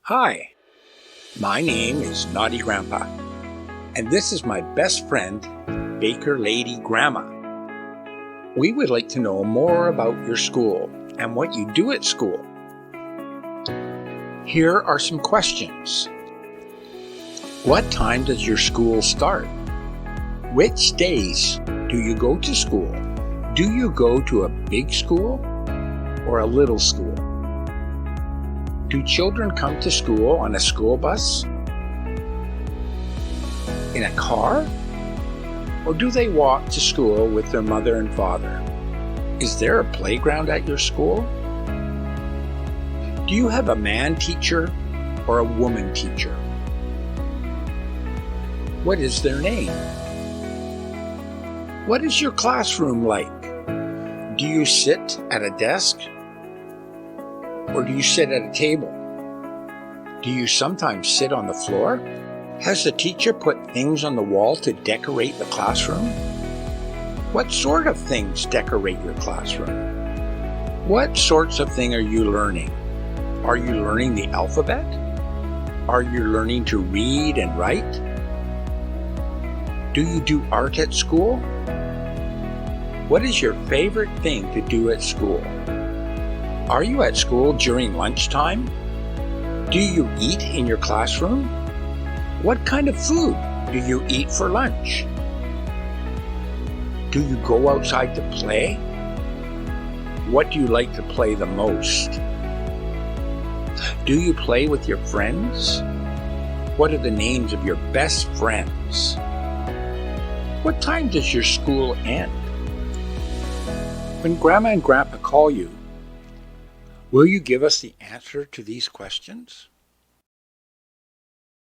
Hi, my name is Naughty Grandpa, and this is my best friend, Baker Lady Grandma. We would like to know more about your school and what you do at school. Here are some questions. What time does your school start? Which days do you go to school? Do you go to a big school or a little school? Do children come to school on a school bus? In a car? Or do they walk to school with their mother and father? Is there a playground at your school? Do you have a man teacher or a woman teacher? What is their name? What is your classroom like? Do you sit at a desk? Or do you sit at a table? Do you sometimes sit on the floor? Has the teacher put things on the wall to decorate the classroom? What sort of things decorate your classroom? What sorts of things are you learning? Are you learning the alphabet? Are you learning to read and write? Do you do art at school? What is your favorite thing to do at school? Are you at school during lunchtime? Do you eat in your classroom? What kind of food do you eat for lunch? Do you go outside to play? What do you like to play the most? Do you play with your friends? What are the names of your best friends? What time does your school end? When Grandma and Grandpa call you, will you give us the answer to these questions?